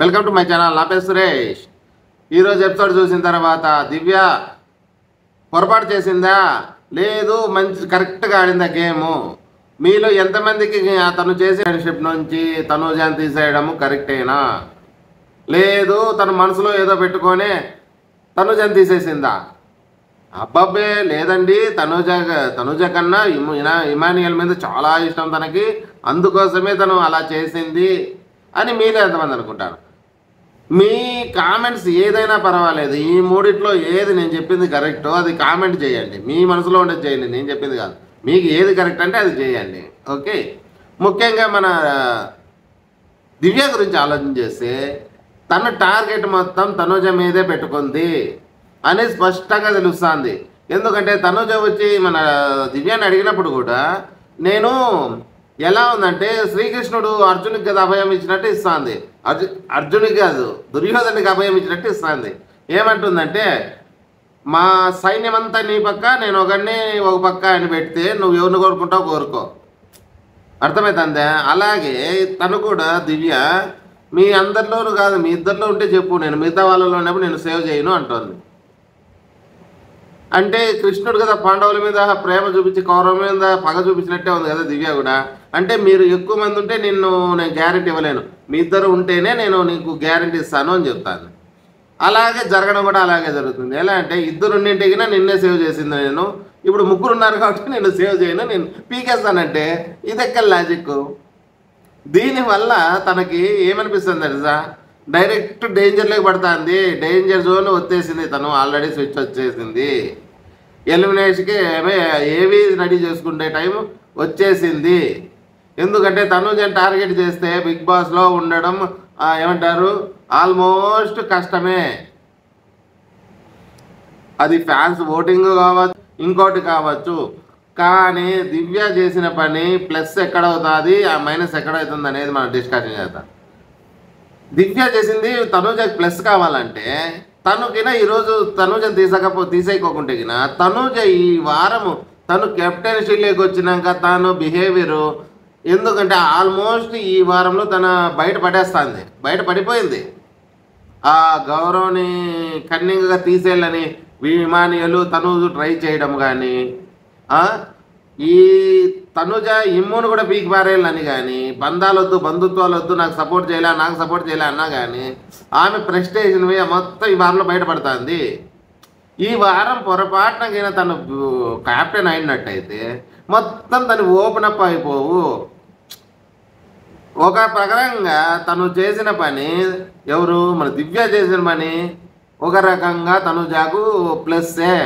Welcome to my channel. నా పేరు సురేష్. ఈరోజు ఎపిసోడ్ చూసిన తర్వాత దివ్య పొరపాటు చేసిందా లేదు మంచి కరెక్ట్గా ఆడిందా గేము? మీలో ఎంతమందికి తను చేసే ఫ్రెండ్షిప్ నుంచి తనుజాని తీసేయడము కరెక్టేనా లేదు తన మనసులో ఏదో పెట్టుకొని తనుజాని తీసేసిందా? అబ్బాబ్బే లేదండి, తనుజ కన్నా ఇమానియల్ మీద చాలా ఇష్టం తనకి, అందుకోసమే తను అలా చేసింది అని మీలో ఎంతమంది అనుకుంటారు? మీ కామెంట్స్ ఏదైనా పర్వాలేదు, ఈ మూడిట్లో ఏది నేను చెప్పింది కరెక్టో అది కామెంట్ చేయండి. మీ మనసులో ఉండేది చేయండి, నేను చెప్పింది కాదు. మీకు ఏది కరెక్ట్ అంటే అది చేయండి. ఓకే, ముఖ్యంగా మన దివ్య గురించి ఆలోచన చేస్తే తన టార్గెట్ మొత్తం తనుజ మీదే పెట్టుకుంది అని స్పష్టంగా తెలుస్తుంది. ఎందుకంటే తనుజ వచ్చి మన దివ్యాన్ని అడిగినప్పుడు కూడా నేను ఎలా ఉందంటే శ్రీకృష్ణుడు అర్జునికి కదా అభయం ఇచ్చినట్టు ఇస్తుంది, అర్జునికి కాదు దుర్యోధనికి అభయం ఇచ్చినట్టు ఇస్తుంది. ఏమంటుందంటే మా సైన్యం అంతా నీ పక్క, నేను ఒకడిని ఒక పక్క అని పెడితే నువ్వు ఎవరిని కోరుకుంటావు కోరుకో, అర్థమవుతుందా? అలాగే తను కూడా దివ్య మీ అందరిలోనూ కాదు మీ ఇద్దరిలో ఉంటే చెప్పు, నేను మిగతా వాళ్ళలో ఉన్నప్పుడు నేను సేవ్ చేయను అంటోంది. అంటే కృష్ణుడు కదా పాండవుల మీద ప్రేమ చూపించి కౌరవుల మీద పగ చూపించినట్టే ఉంది కదా దివ్య కూడా. అంటే మీరు ఎక్కువ మంది ఉంటే నేను గ్యారెంటీ ఇవ్వలేను, మీ ఇద్దరు ఉంటేనే నేను నీకు గ్యారెంటీ ఇస్తాను అని చెప్తాను. అలాగే జరగడం కూడా అలాగే జరుగుతుంది. ఎలా అంటే ఇద్దరు ఉండింటికి నిన్నే సేవ్ చేసింది నేను, ఇప్పుడు ముగ్గురు ఉన్నారు కాబట్టి నేను సేవ్ చేయను, నేను పీకేస్తానంటే ఇది ఎక్కడ లాజిక్? దీనివల్ల తనకి ఏమనిపిస్తుంది తెలుసా, డైరెక్ట్ డేంజర్లోకి పడుతుంది, డేంజర్ జోన్ వచ్చేసింది, తను ఆల్రెడీ స్విచ్ వచ్చేసింది, ఎలిమినేషన్కి ఏవి రెడీ చేసుకునే టైం వచ్చేసింది. ఎందుకంటే తనుజని టార్గెట్ చేస్తే బిగ్ బాస్లో ఉండడం ఏమంటారు ఆల్మోస్ట్ కష్టమే. అది ఫ్యాన్స్ ఓటింగ్ కావచ్చు ఇంకోటి కావచ్చు, కానీ దివ్య చేసిన పని ప్లస్ ఎక్కడవుతుంది ఆ మైనస్ ఎక్కడవుతుంది అనేది మనం డిస్కషన్ చేద్దాం. దివ్య చేసింది తనుజకి ప్లస్ కావాలంటే తనుకిన ఈరోజు తనుజని తీసేయకోకుంటే కినా తనుజ ఈ వారము తను కెప్టెన్షిప్లోకి వచ్చినాక తను బిహేవియరు, ఎందుకంటే ఆల్మోస్ట్ ఈ వారంలో తన బయట పడిపోయింది. ఆ గౌరవని కన్నింగ్గా తీసేయాలని విమానియలు తనుజు ట్రై చేయడం కానీ, ఈ తనుజ ఇమ్మును కూడా పీకి పారేయాలని కానీ, బంధాలొద్దు బంధుత్వాలు వద్దు నాకు సపోర్ట్ చేయలే అన్నా కానీ ఆమె ప్రెస్టేషన్ మొత్తం ఈ వారంలో బయటపడుతుంది. ఈ వారం పొరపాటున తను క్యాప్టెన్ అయినట్టయితే మొత్తం తను ఓపెన్ అప్ అయిపోవు. ఒక ప్రకారంగా తను చేసిన పని ఎవరు మన దివ్య చేసిన పని ఒక రకంగా తనుజాకు ప్లస్సే.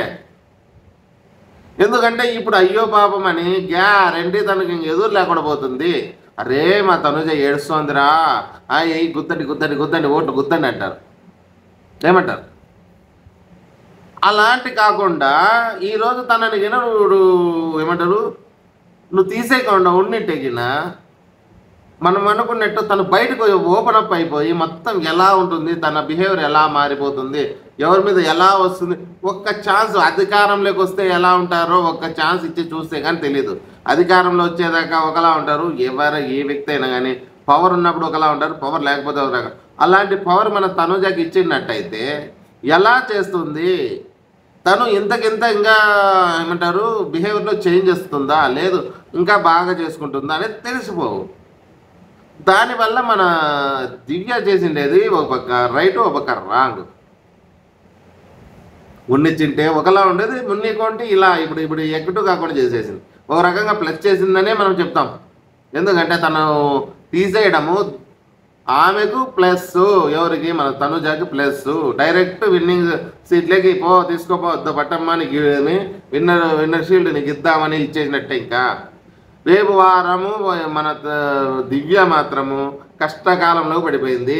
ఎందుకంటే ఇప్పుడు అయ్యో పాపం అని గ్యారంటీ తనకి ఇంక ఎదురు లేకుండా పోతుంది. అరే మా తనుజ ఏడుస్తోందిరా, గుద్దండి ఓట్లు గుద్దండి అంటారు, ఏమంటారు? అలాంటి కాకుండా ఈరోజు తనని నువ్వు ఏమంటారు నువ్వు తీసేయకుండా ఉండింటేగిన మనం అనుకున్నట్టు తను బయటకు ఓపెన్ అప్ అయిపోయి మొత్తం ఎలా ఉంటుంది, తన బిహేవియర్ ఎలా మారిపోతుంది, ఎవరి మీద ఎలా వస్తుంది, ఒక్క ఛాన్స్ అధికారంలోకి వస్తే ఎలా ఉంటారో ఒక్క ఛాన్స్ ఇచ్చి చూస్తే కానీ తెలీదు. అధికారంలో వచ్చేదాకా ఒకలా ఉంటారు, ఏ వ్యక్తి అయినా కానీ పవర్ ఉన్నప్పుడు ఒకలా ఉంటారు, పవర్ లేకపోతే ఒకలా. అలాంటి పవర్ మన తనుజకి ఇచ్చినట్టయితే ఎలా చేస్తుంది తను ఇంతకింత ఇంకా ఏమంటారు బిహేవియర్లో చేంజ్ వస్తుందా లేదు ఇంకా బాగా చేసుకుంటుందా అనేది తెలిసిపోవు. దానివల్ల మన దివ్య చేసిండేది ఒక పక్క రైట్ ఒక పక్క రాంగ్. ఉన్నిచ్చింటే ఒకలా ఉండేది, ఉన్నికొంటే ఇలా ఇప్పుడు ఎక్కటూ కాకుండా చేసేసింది, ఒక రకంగా ప్లస్ చేసిందనే మనం చెప్తాం. ఎందుకంటే తను తీసేయడము ఆమెకు ప్లస్, ఎవరికి మన తనుజాకి ప్లస్, డైరెక్ట్ విన్నింగ్ సీట్లోకి తీసుకోపోవద్దు పట్టమ్మా నీకు విన్నర్ షీల్డ్ నీకు ఇద్దామని ఇచ్చేసినట్టే. ఇంకా రేపు వారము మన దివ్య మాత్రము కష్టకాలంలో పడిపోయింది.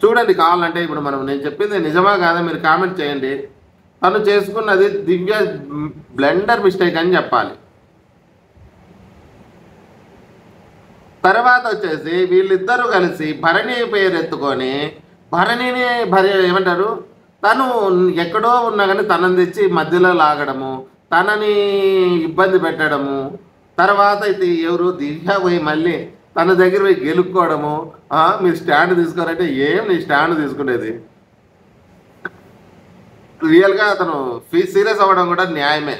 చూడండి కావాలంటే ఇప్పుడు నేను చెప్పింది నిజమా కాదా మీరు కామెంట్ చేయండి. తను చేసుకున్నది దివ్య బ్లెండర్ మిస్టేక్ అని చెప్పాలి. తర్వాత వచ్చేసి వీళ్ళిద్దరూ కలిసి భరణి పేరు ఎత్తుకొని భరణిని ఏమంటారు తను ఎక్కడో ఉన్నా కానీ తనని తెచ్చి మధ్యలో లాగడము, తనని ఇబ్బంది పెట్టడము, తర్వాత అయితే ఎవరు దివ్య పోయి మళ్ళీ తన దగ్గర పోయి గెలుక్కోవడము, మీరు స్టాండ్ తీసుకోరంటే ఏం నీ స్టాండ్ తీసుకునేది. రియల్గా అతను సీరియస్ అవ్వడం కూడా న్యాయమే.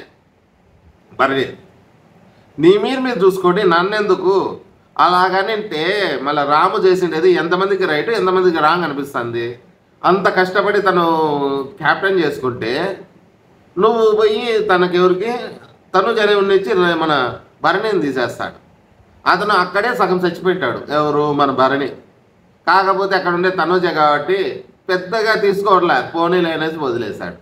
మరి నీ మీరు చూసుకోండి, నన్నెందుకు అలాగనంటే మళ్ళీ రాము చేసిండేది ఎంతమందికి రైట్ ఎంతమందికి రాంగ్ అనిపిస్తుంది. అంత కష్టపడి తను క్యాప్టెన్ చేసుకుంటే నువ్వు పోయి తనకెవరికి తను నుంచి మన భరణిని తీసేస్తాడు. అతను అక్కడే సగం చచ్చిపెట్టాడు, ఎవరు మన భరణి. కాకపోతే అక్కడ ఉండే తనుజే కాబట్టి పెద్దగా తీసుకోవట్లే, పోనీలు అనేసి వదిలేశాడు.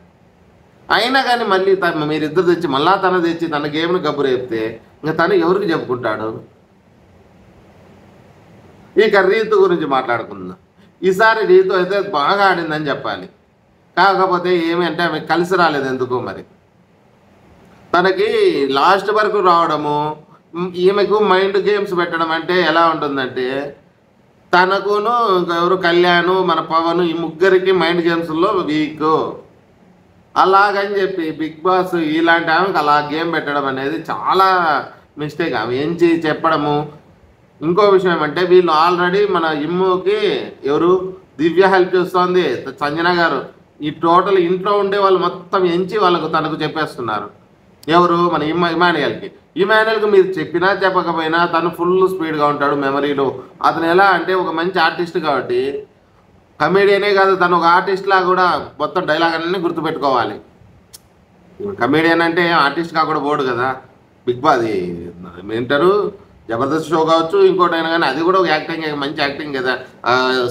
అయినా కానీ మళ్ళీ మీరిద్దరు తెచ్చి మళ్ళా తను తెచ్చి తన గేమ్ను గబ్బు రేపితే ఇంకా తను ఎవరికి చెప్పుకుంటాడు. ఇక రీతు గురించి మాట్లాడుకుందాం. ఈసారి రీతు అయితే బాగా ఆడిందని చెప్పాలి. కాకపోతే ఏమి అంటే ఆమె కలిసి రాలేదు ఎందుకో మరి. తనకి లాస్ట్ వరకు రావడము, ఈమెకు మైండ్ గేమ్స్ పెట్టడం అంటే ఎలా ఉంటుందంటే తనకును ఎవరు కళ్యాణ్ మన పవన్ ఈ ముగ్గురికి మైండ్ గేమ్స్లో వీక్. అలాగని చెప్పి బిగ్ బాస్ ఇలాంటి ఆమెకు అలా గేమ్ పెట్టడం అనేది చాలా మిస్టేక్. ఆమె ఏం చెప్పడము. ఇంకో విషయం ఏమంటే వీళ్ళు ఆల్రెడీ మన ఇమ్ముకి ఎవరు దివ్య హెల్ప్ చేస్తోంది, సంజన గారు. ఈ టోటల్ ఇంట్లో ఉండే వాళ్ళు మొత్తం ఎంచి తనకు చెప్పేస్తున్నారు. ఎవరు మన ఇమాన్యుయల్కి మీరు చెప్పినా చెప్పకపోయినా తను ఫుల్ స్పీడ్గా ఉంటాడు మెమరీలో. అతను ఎలా అంటే ఒక మంచి ఆర్టిస్ట్ కాబట్టి కమేడియనే కాదు, తను ఒక ఆర్టిస్ట్లా కూడా మొత్తం డైలాగ్ అన్నీ గుర్తుపెట్టుకోవాలి. కమేడియన్ అంటే ఆర్టిస్ట్ కాకుండా పోడు కదా. బిగ్ బాస్ ఏంటారు జబర్దస్త్ షో కావచ్చు ఇంకోటైనా కానీ అది కూడా ఒక యాక్టింగ్, మంచి యాక్టింగ్ కదా.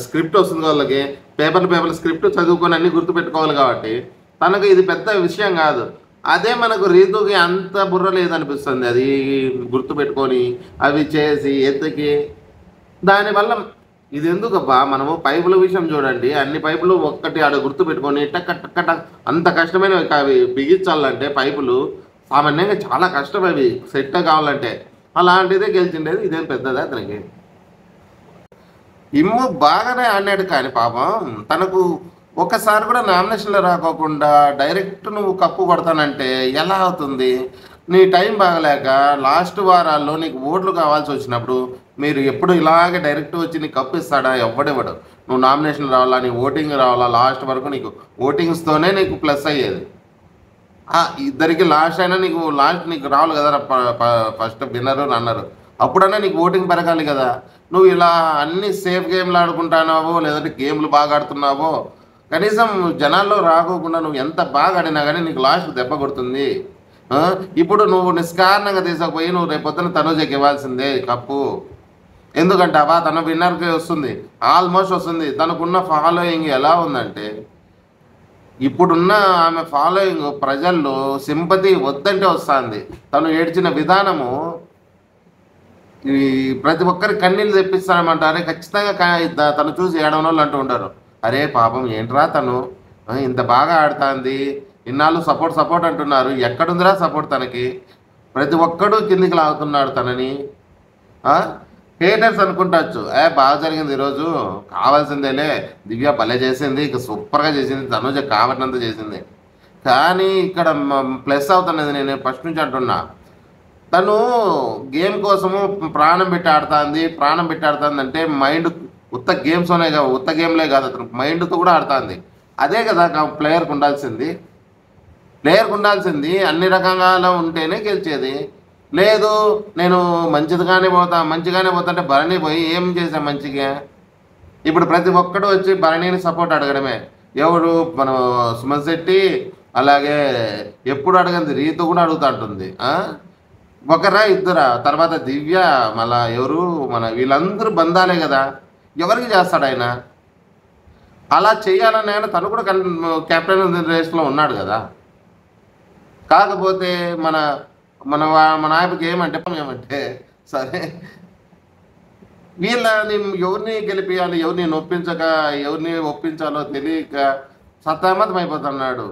స్క్రిప్ట్ వస్తుంది వాళ్ళకి, పేపర్లు స్క్రిప్ట్ చదువుకొని అన్నీ గుర్తుపెట్టుకోవాలి కాబట్టి తనకు ఇది పెద్ద విషయం కాదు. అదే మనకు రీతుకి అంత బుర్ర లేదనిపిస్తుంది. అది గుర్తుపెట్టుకొని అవి చేసి ఎత్తికి దానివల్ల ఇది ఎందుకబ్బా. మనము పైపుల విషయం చూడండి, అన్ని పైపులు ఒక్కటి ఆడ గుర్తుపెట్టుకొని టక్క అంత కష్టమైనవి అవి బిగించాలంటే పైపులు సామాన్యంగా చాలా కష్టం, అవి సెట్ కావాలంటే. అలాంటిదే గెలిచిండేది, ఇదేం పెద్దదా అతనికి. ఇమ్ము బాగానే ఆడినాడు కానీ పాపం తనకు ఒక్కసారి కూడా నామినేషన్లో రాకోకుండా డైరెక్ట్ నువ్వు కప్పు కొడతానంటే ఎలా అవుతుంది. నీ టైం బాగలేక లాస్ట్ వారాల్లో నీకు ఓట్లు కావాల్సి వచ్చినప్పుడు మీరు ఎప్పుడు ఇలాగే డైరెక్ట్ వచ్చి నీకు కప్పు ఇస్తాడా? ఎవ్వడెవడు. నువ్వు నామినేషన్ రావాలా, నీ ఓటింగ్ రావాలా, లాస్ట్ వరకు నీకు ఓటింగ్స్తోనే నీకు ప్లస్ అయ్యేది. ఇద్దరికి లాస్ట్ అయినా నీకు రావాలి కదా ఫస్ట్ విన్నరు రన్నరు, అప్పుడన్నా నీకు ఓటింగ్ పెరగాలి కదా. నువ్వు ఇలా అన్ని సేఫ్ గేమ్లు ఆడుకుంటున్నావో లేదంటే గేమ్లు బాగా ఆడుతున్నావో కనీసం జనాల్లో రాకోకుండా నువ్వు ఎంత బాగా ఆడినా కానీ నీకు లాస్ట్ దెబ్బ కొడుతుంది. ఇప్పుడు నువ్వు నిష్కారణంగా తీసుకుపోయి నువ్వు రేపొద్దున తనుజకి ఇవ్వాల్సిందే కప్పు. ఎందుకంటావా తన విన్నర్కి వస్తుంది, ఆల్మోస్ట్ వస్తుంది. తనకున్న ఫాలోయింగ్ ఎలా ఉందంటే ఇప్పుడున్న ఆమె ఫాలోయింగ్ ప్రజల్లో సింపతి వద్దంటే వస్తుంది. తను ఏడ్చిన విధానము ఈ ప్రతి ఒక్కరి కన్నీళ్ళు తెప్పిస్తామంటారే ఖచ్చితంగా తను చూసి ఏడవని వాళ్ళు అంటూ ఉంటారు. అరే పాపం ఏంట్రా తను ఇంత బాగా ఆడుతుంది, ఇన్నాళ్ళు సపోర్ట్ అంటున్నారు, ఎక్కడుందిరా సపోర్ట్ తనకి? ప్రతి ఒక్కడు కిందికి లాగుతున్నాడు తనని. హేటర్స్ అనుకుంటచ్చు, బాగా జరిగింది ఈరోజు, కావాల్సిందేలే, దివ్య భలే చేసింది, ఇక సూపర్గా చేసింది, తనుజ కావటంత చేసింది. కానీ ఇక్కడ ప్లస్ అవుతున్నది, నేను ఫస్ట్ నుంచి అంటున్నా, తను గేమ్ కోసము ప్రాణం పెట్టి ఆడుతుంది అంటే మైండ్ ఉత్త గేమ్స్లోనే కాదు, ఉత్త గేమ్లే కాదు, అతను మైండ్తో కూడా ఆడుతుంది. అదే కదా ప్లేయర్కి ఉండాల్సింది. అన్ని రకంగా ఉంటేనే గెలిచేది. లేదు నేను మంచిగానే పోతా అంటే భరణి పోయి ఏం చేసా మంచిగా? ఇప్పుడు ప్రతి ఒక్కడు వచ్చి భరణిని సపోర్ట్ అడగడమే. ఎవడు మన సుమన్ శెట్టి, అలాగే ఎప్పుడు అడగంది రీతు కూడా అడుగుతా ఉంటుంది. ఒకరా ఇద్దరా, తర్వాత దివ్య, మళ్ళా ఎవరు మన వీళ్ళందరూ బంధాలే కదా. ఎవరికి చేస్తాడు ఆయన? అలా చేయాలని ఆయన తను కూడా కెప్టెన్ రేస్లో ఉన్నాడు కదా. కాకపోతే మన మన మన ఆయనకి ఏమంటే సరే వీళ్ళని ఎవరిని గెలిపియాలి, ఎవరిని ఒప్పించాలో తెలియక సతమతం అయిపోతున్నాడు.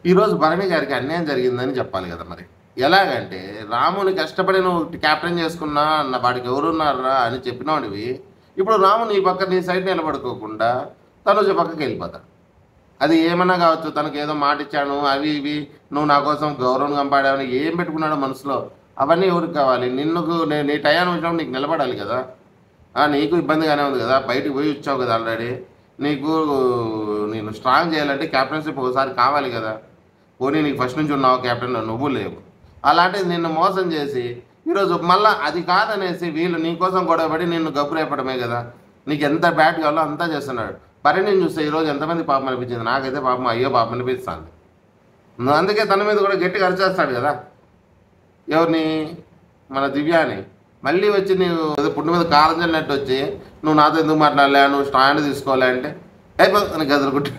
ఈరోజు భరణి గారికి అన్యాయం జరిగిందని చెప్పాలి కదా. మరి ఎలాగంటే రాముని కష్టపడి నువ్వు క్యాప్టెన్ చేసుకున్నా వాడికి ఎవరున్నారా అని చెప్పినవాడివి, ఇప్పుడు రాము నీ పక్క నీ సైడ్ నిలబడుకోకుండా తనుజ పక్కకి వెళ్ళిపోతాడు. అది ఏమన్నా కావచ్చు, తనకు ఏదో మాట ఇచ్చాను అవి ఇవి, నువ్వు నా కోసం గౌరవం కంపాడావని ఏం పెట్టుకున్నాడో మనసులో అవన్నీ ఎవరికి కావాలి? నీ టయాన్ని వచ్చినప్పుడు నీకు నిలబడాలి కదా. నీకు ఇబ్బందిగానే ఉంది కదా, బయటికి పోయి వచ్చావు కదా ఆల్రెడీ. నీకు నేను స్ట్రాంగ్ చేయాలంటే క్యాప్టెన్షిప్ ఒకసారి కావాలి కదా. పోనీ నీకు ఫస్ట్ నుంచి ఉన్నావు క్యాప్టెన్, నువ్వు లేవు. అలాంటిది నిన్ను మోసం చేసి ఈరోజు మళ్ళీ అది కాదనేసి వీళ్ళు నీకోసం గొడవపడి నిన్ను గబ్బురేపడమే కదా. నీకు ఎంత బ్యాట్ కావాలో అంతా చేస్తున్నాడు. పరిణిని చూస్తే ఈరోజు ఎంతమంది పాపం అనిపించింది. నాకైతే పాపం అయ్యో పాపం అనిపిస్తుంది. అందుకే తన మీద కూడా గట్టిగా అరిచేస్తాడు కదా. ఎవరిని? మన దివ్యాని. మళ్ళీ వచ్చి నీవు పుట్టు మీద కారం చల్లినట్టు వచ్చి నువ్వు నాతో ఎందుకు మాట్లాడలే, నువ్వు స్టాండ్ తీసుకోలే అంటే అని గదురుకుంటే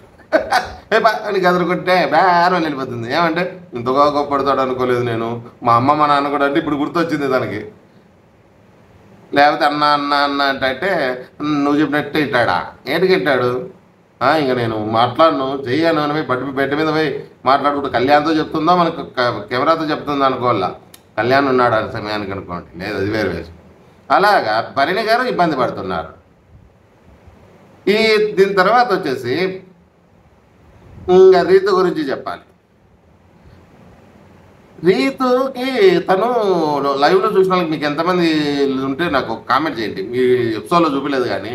అని గదురుకుంటే బేరం వెళ్ళిపోతుంది. ఏమంటే ఇంతగా గొప్పడతాడు అనుకోలేదు నేను. మా అమ్మ మా నాన్న కూడా అంటే ఇప్పుడు గుర్తొచ్చింది దానికి. లేకపోతే అన్న అన్న అన్న అంటే నువ్వు చెప్పినట్టే ఇట్టాడా? ఏంటికి ఇట్టాడు? ఇంకా నేను మాట్లాడను చెయ్యాను అని పోయి బెడ్ మీద పోయి మాట్లాడుకుంటూ కళ్యాణ్తో చెప్తుందో మనకు కెమెరాతో చెప్తుందో అనుకోవాలా. కళ్యాణ్ ఉన్నాడు ఆ సమయానికి అనుకోండి, లేదు అది వేరు వేసి. అలాగా పరిణి గారు ఇబ్బంది పడుతున్నారు. దీని తర్వాత వచ్చేసి ఇంకా రీతు గురించి చెప్పాలి. రీతుకి తను లైవ్లో చూసిన వాళ్ళకి మీకు ఎంతమంది ఉంటే నాకు కామెంట్ చేయండి. మీ ఎపిసోడ్లో చూపలేదు కానీ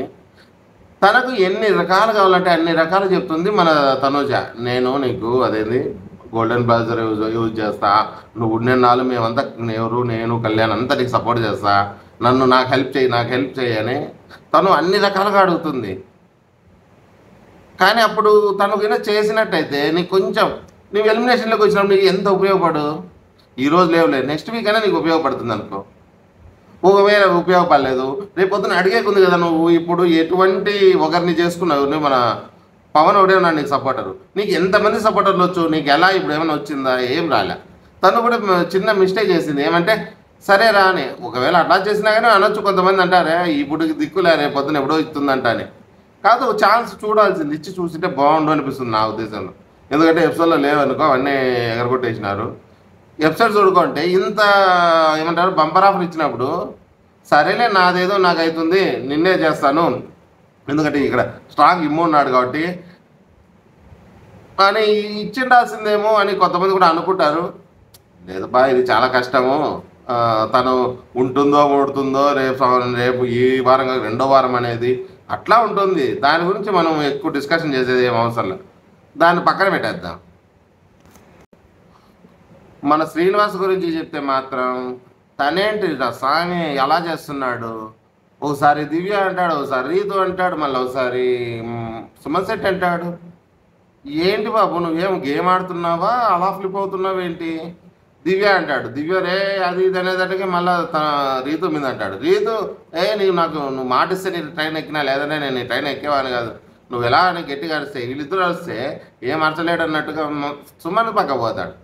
తనకు ఎన్ని రకాలు కావాలంటే అన్ని రకాలు చెప్తుంది మన తనూజ. నేను నీకు అదేంది గోల్డెన్ బ్లౌజర్ యూజ్ చేస్తా, నువ్వు ఉన్నెన్నాళ్ళు మేమంతా ఎవరు నేను కళ్యాణ్ అంతా నీకు సపోర్ట్ చేస్తా, నాకు హెల్ప్ చేయి అని తను అన్ని రకాలుగా అడుగుతుంది. కానీ అప్పుడు తను కింద చేసినట్టయితే నీకు కొంచెం నువ్వు ఎలిమినేషన్లోకి వచ్చినప్పుడు నీకు ఎంత ఉపయోగపడు. ఈరోజు లేవులేదు, నెక్స్ట్ వీక్ అయినా నీకు ఉపయోగపడుతుంది అనుకో. ఒకవేళ ఉపయోగపడలేదు రేపు పొద్దున అడిగేకుంది కదా. నువ్వు ఇప్పుడు ఎటువంటి ఒకరిని చేసుకున్నావు, నువ్వు మన పవన్ ఒకటే ఉన్నాడు నీకు సపోర్టరు. నీకు ఎంతమంది సపోర్టర్లు వచ్చు, నీకు ఎలా ఇప్పుడు ఏమైనా వచ్చిందా? ఏం రాలే. తను కూడా చిన్న మిస్టేక్ చేసింది. ఏమంటే సరే రా అని. ఒకవేళ అట్లా చేసినా కానీ అనొచ్చు. కొంతమంది అంటారే ఇప్పుడు దిక్కులే రేపు పొద్దున ఎప్పుడో ఇస్తుందంట అని. కాదు, ఛాన్స్ చూడాల్సింది, ఇచ్చి చూసింటే బాగుండు అనిపిస్తుంది నా ఉద్దేశంలో. ఎందుకంటే ఎపిసోడ్లో లేవనుకో అవన్నీ ఎగరగొట్టేసినారు. ఎపిసోడ్ చూడుకుంటే ఇంత ఏమంటారు బంపర్ ఆఫర్ ఇచ్చినప్పుడు సరేలే నాదేదో నాకు అవుతుంది నిన్నే చేస్తాను, ఎందుకంటే ఇక్కడ స్ట్రాంగ్ ఇమ్ము ఉన్నాడు కాబట్టి అని ఇచ్చిండాల్సిందేమో అని కొంతమంది కూడా అనుకుంటారు. లేదు బా, ఇది చాలా కష్టము, తను ఉంటుందో ఊడుతుందో రేపు ఈ వారం రెండో వారం అనేది అట్లా ఉంటుంది. దాని గురించి మనం ఎక్కువ డిస్కషన్ చేసేది ఏం అవసరం లేదు, దాన్ని పక్కన పెట్టేద్దాం. మన శ్రీనివాస్ గురించి చెప్తే మాత్రం తనేంటి స్వామి ఎలా చేస్తున్నాడు. ఒకసారి దివ్య అంటాడు, ఒకసారి రీతు అంటాడు, మళ్ళీ ఒకసారి సుమన్ శెట్టి అంటాడు. ఏంటి బాబు నువ్వేం గేమ్ ఆడుతున్నావా, అలా ఫ్లిప్ అవుతున్నావు ఏంటి? దివ్య అంటాడు, దివ్య రే అది ఇది అనేదానికి మళ్ళీ రీతు మీద అంటాడు. రీతు నువ్వు మాటిస్తే నీ ట్రైన్ ఎక్కినా, లేదంటే నేను నీ ట్రైన్ ఎక్కేవాని కాదు, నువ్వు ఎలా అని గట్టిగా అరిస్తే వీళ్ళిద్దరు అరిస్తే ఏం అరచలేడు అన్నట్టుగా సుమన్ పక్క పోతాడు.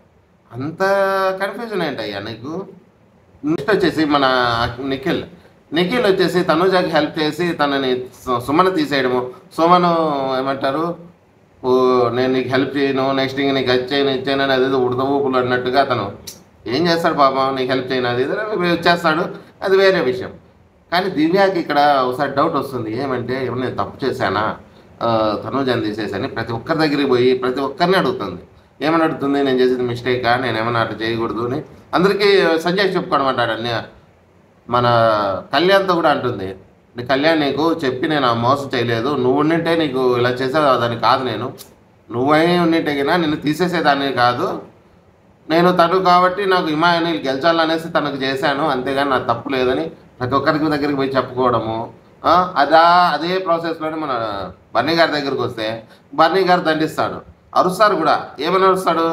అంత కన్ఫ్యూజన్ ఏంటయ్యా నీకు? నెక్స్ట్ వచ్చేసి మన నిఖిల్ వచ్చేసి తనుజాకి హెల్ప్ చేసి తనని సుమన్ తీసేయడము. సుమను ఏమంటారు, నేను నీకు హెల్ప్ చేయను, నెక్స్ట్ ఇంక నీకు ఇచ్చాను అని అది ఉడత ఊపులు అన్నట్టుగా అతను ఏం చేస్తాడు పాపం, నీకు హెల్ప్ చేయను అది వచ్చేస్తాడు, అది వేరే విషయం. కానీ దివ్యాకి ఇక్కడ ఒకసారి డౌట్ వస్తుంది. ఏమంటే ఏమన్నా నేను తప్పు చేశానా, తనుజాని తీసేసాని ప్రతి ఒక్కరి దగ్గరికి పోయి ప్రతి ఒక్కరిని అడుగుతుంది. ఏమని అడుగుతుంది, నేను చేసేది మిస్టేకా, నేను ఏమన్నా అట్లా చేయకూడదు అని అందరికీ సంజయ్ చెప్పుకోవడమంటాడు. అన్నీ మన కళ్యాణ్తో కూడా అంటుంది, కళ్యాణ్ నీకు చెప్పి నేను మోసం చేయలేదు, నువ్వు ఉండింటే నీకు ఇలా చేసేదాన్ని కాదు, నువ్వే ఉండింటే కన్నా నిన్ను తీసేసేదాన్ని కాదు, నేను తను కాబట్టి నాకు హిమాయని గెలిచాలనేసి తనకు చేశాను, అంతేగాని నాకు తప్పు లేదని ప్రతి ఒక్కరికి దగ్గరికి పోయి చెప్పుకోవడము. అదే ప్రాసెస్లోనే మన బన్నీ గారి దగ్గరికి వస్తే బన్నీ గారు దండిస్తాడు, అరుస్తారు కూడా. ఏమని అరుస్తాడు,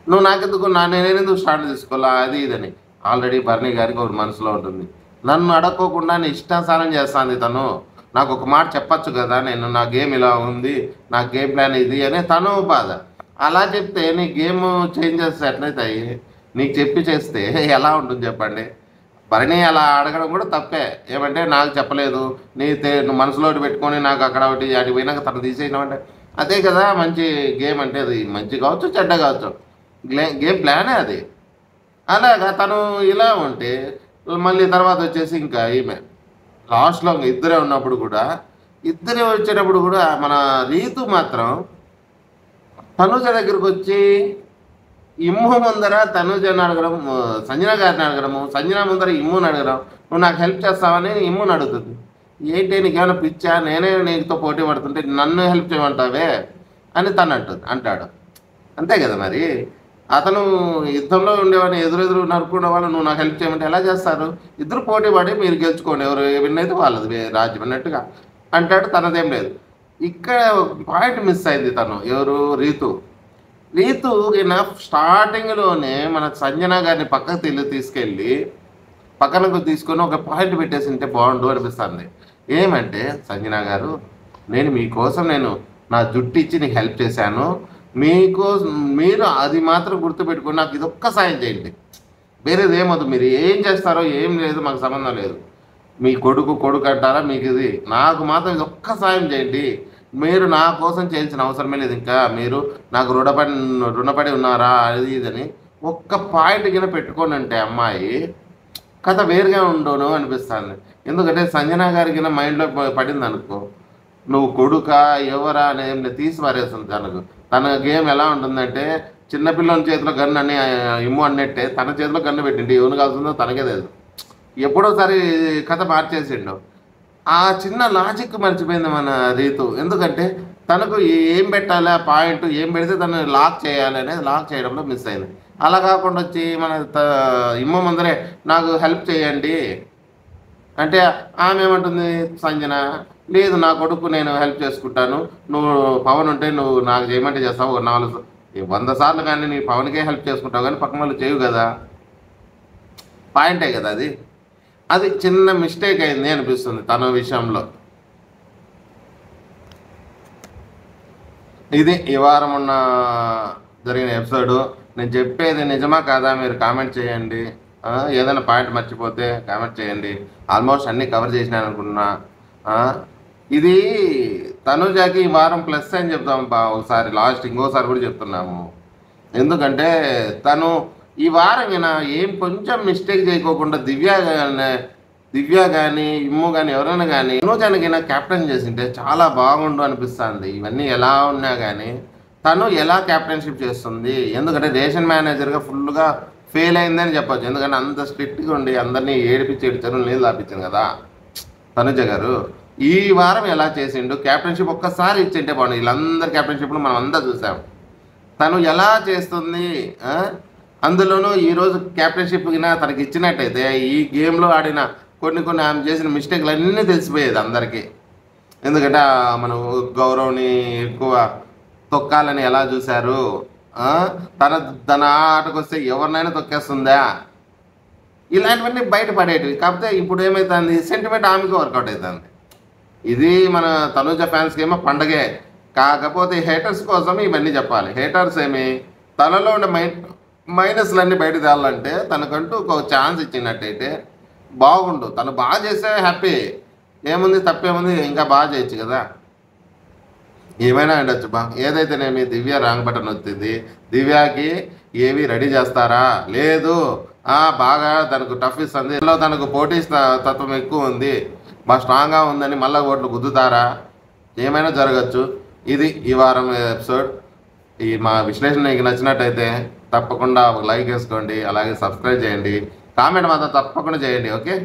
నువ్వు నాకెందుకు నేనెందుకు స్టార్ట్ తీసుకోవాలా అది ఇదని. ఆల్రెడీ బర్నీ గారికి ఒక మనసులో ఉంటుంది, నన్ను అడక్కోకుండా నీ ఇష్టానుసారం చేస్తాను తను, నాకు ఒక మాట చెప్పచ్చు కదా, నా గేమ్ ఇలా ఉంది, నా గేమ్ ప్లాన్ ఇది అని తను బాధ. అలా చెప్తే నీ గేమ్ చేంజ్ చేస్తే ఎట్లయితాయి, నీకు చెప్పి చేస్తే ఎలా ఉంటుంది చెప్పండి. బర్నీ అలా అడగడం కూడా తప్పే. ఏమంటే నాకు చెప్పలేదు, నువ్వు మనసులో పెట్టుకొని నాకు అక్కడ ఒకటి అటు పోయినాక తను తీసేయడం అదే కదా మంచి గేమ్ అంటే. అది మంచి కావచ్చు చెడ్డ కావచ్చు, గేమ్ ప్లానే అది. అలాగా తను ఇలా ఉంటే మళ్ళీ తర్వాత వచ్చేసి ఇంకా ఈమె లాస్ట్లో ఇద్దరే ఉన్నప్పుడు కూడా ఇద్దరే వచ్చేటప్పుడు కూడా మన రీతు మాత్రం తనుజ దగ్గరకు వచ్చి ఇమ్ము ముందర తనుజని అడగడం, సంజన గారిని అడగడము, సంజన ముందర ఇమ్ముని అడగడం, నువ్వు నాకు హెల్ప్ చేస్తావని ఇమ్ముని అడుగుతుంది. ఏంటి నీకేమైనా పిచ్చా, నేనే నీతో పోటీ పడుతుంటే నన్ను హెల్ప్ చేయమంటావే అని తను అంటాడు. అంతే కదా మరి. అతను యుద్ధంలో ఉండేవాడిని ఎదురెదురు నరుకునే వాళ్ళు నువ్వు నాకు హెల్ప్ చేయమంటే ఎలా చేస్తారు? ఇద్దరు పోటీ పడి మీరు గెలుచుకోండి, ఎవరు విన్ అయితే వాళ్ళది రాజ్యం అన్నట్టుగా అంటాడు. తనదేం లేదు. ఇక్కడ పాయింట్ మిస్ అయింది. తను ఎవరు? రీతు ఈయన స్టార్టింగ్లోనే మన సంజన గారిని పక్కకు తీసుకెళ్ళి పక్కనకు తీసుకొని ఒక పాయింట్ పెట్టేసి ఉంటే బాగుండు అనిపిస్తుంది. ఏమంటే, సంజన గారు, మీకోసం నేను నా జుట్టు ఇచ్చి నీకు హెల్ప్ చేశాను, మీరు అది మాత్రం గుర్తుపెట్టుకొని నాకు ఇది ఒక్క సాయం చేయండి, వేరేది ఏమొద్దు, మీరు ఏం చేస్తారో ఏం లేదు, మాకు సంబంధం లేదు. మీ కొడుకు అంటారా మీకు, ఇది నాకు మాత్రం ఇది ఒక్క సాయం చేయండి, మీరు నా కోసం చేయాల్సిన అవసరమే లేదు, ఇంకా మీరు నాకు రుణపడి ఉన్నారా అది ఇదని ఒక్క పాయింట్ కింద పెట్టుకోండి అంటే అమ్మాయి కథ వేరుగా ఉండను అనిపిస్తుంది. ఎందుకంటే సంజన గారికి మైండ్లో పడింది అనుకో, నువ్వు కొడుక ఎవరా అనేది తీసి పారేస్తుంది. తన గేమ్ ఎలా ఉంటుందంటే, చిన్నపిల్లల చేతిలో గన్ను అని ఇమ్ము అన్నట్టే తన చేతిలో గన్ను పెట్టిండి, ఎవరు కాల్సిందో తనకే తెలుసు. ఎప్పుడోసారి కథ మార్చేసిండు. ఆ చిన్న లాజిక్ మర్చిపోయింది మన రీతు. ఎందుకంటే తనకు ఏం పెట్టాలి, ఆ పాయింట్ ఏం పెడితే తను లాక్ చేయాలి అనేది లాక్ చేయడంలో మిస్ అయింది. అలా కాకుండా వచ్చి మన ఇమ్మ ముందరే నాకు హెల్ప్ చేయండి అంటే ఆమె ఏమంటుంది సంజన, లేదు నా కొడుకు నేను హెల్ప్ చేసుకుంటాను, నువ్వు పవన్ ఉంటే నువ్వు నాకు చేయమంటే చేస్తావు, ఒక 100 సార్లు కానీ నీ పవన్కే హెల్ప్ చేసుకుంటావు కానీ పక్కన వాళ్ళు చేయవు కదా, పాయింటే కదా అది చిన్న మిస్టేక్ అయింది అనిపిస్తుంది తన విషయంలో. ఇది ఈ వారం ఉన్న జరిగిన ఎపిసోడు. నేను చెప్పేది నిజమా కాదా మీరు కామెంట్ చేయండి. ఏదైనా పాయింట్ మర్చిపోతే కామెంట్ చేయండి. ఆల్మోస్ట్ అన్నీ కవర్ చేసినాను అనుకున్నా. ఇది తనుజాకి ఈ వారం ప్లస్ అని చెప్తాం ఒకసారి, లాస్ట్ ఇంకోసారి కూడా చెప్తున్నాము. ఎందుకంటే తను ఈ వారం ఏం కొంచెం మిస్టేక్ చేయకోకుండా దివ్య కానీ ఇమ్ము కానీ ఎవరైనా కానీ తనుజానికి క్యాప్టెన్ చేసింటే చాలా బాగుండు అనిపిస్తుంది. ఇవన్నీ ఎలా ఉన్నా కానీ తను ఎలా క్యాప్టెన్షిప్ చేస్తుంది, ఎందుకంటే రేషన్ మేనేజర్గా ఫుల్గా ఫెయిల్ అయిందని చెప్పొచ్చు. ఎందుకంటే అంత స్ట్రిక్ట్గా ఉండి అందరినీ ఏడిపించేడు చెరువులు నీళ్ళు తాపించింది కదా తనుజ గారు. ఈ వారం ఎలా చేసిండు, క్యాప్టెన్షిప్ ఒక్కసారి ఇచ్చింటే బాగుంది. వీళ్ళందరి క్యాప్టెన్షిప్లు మనం అంతా చూసాం. తను ఎలా చేస్తుంది, అందులోనూ ఈరోజు క్యాప్టెన్షిప్ తనకి ఇచ్చినట్టయితే ఈ గేమ్లో ఆడిన కొన్ని ఆమె చేసిన మిస్టేక్లు అన్నీ తెలిసిపోయేది అందరికీ. ఎందుకంటే మనం గౌరవ్ని ఎక్కువ తొక్కాలని ఎలా చూశారు, తన ఆటకు వస్తే ఎవరినైనా తొక్కేస్తుందా, ఇలాంటివన్నీ బయటపడేటివి. కాకపోతే ఇప్పుడు ఏమవుతుంది, సెంటిమెంట్ ఆమెకి వర్కౌట్ అవుతుంది. ఇది మన తనుజ ఫ్యాన్స్కి ఏమో పండగే. కాకపోతే హేటర్స్ కోసం ఇవన్నీ చెప్పాలి. హేటర్స్ తనలో ఉండే మైనస్లన్నీ బయట తేవాలంటే తనకంటూ ఒక ఛాన్స్ ఇచ్చినట్టయితే బాగుండు. తను బాగా చేస్తే హ్యాపీ, ఏముంది తప్పేముంది, ఇంకా బాగా చేయొచ్చు కదా, ఏమైనా ఉండొచ్చు ఏదైతేనేమి దివ్య రాంగ్ బటన్ వచ్చింది. దివ్యాకి ఏవి రెడీ చేస్తారా, లేదు బాగా తనకు టఫ్ ఇస్తుంది, తనకు పోటీ తత్వం ఎక్కువ ఉంది, బాగా స్ట్రాంగ్గా ఉందని మళ్ళీ ఓట్లు గుద్దుతారా, ఏమైనా జరగచ్చు. ఇది ఈ వారం ఎపిసోడ్. మా విశ్లేషణ మీకు నచ్చినట్టయితే తప్పకుండా ఒక లైక్ వేసుకోండి, అలాగే సబ్స్క్రైబ్ చేయండి, కామెంట్ మాత్రం తప్పకుండా చేయండి. ఓకే.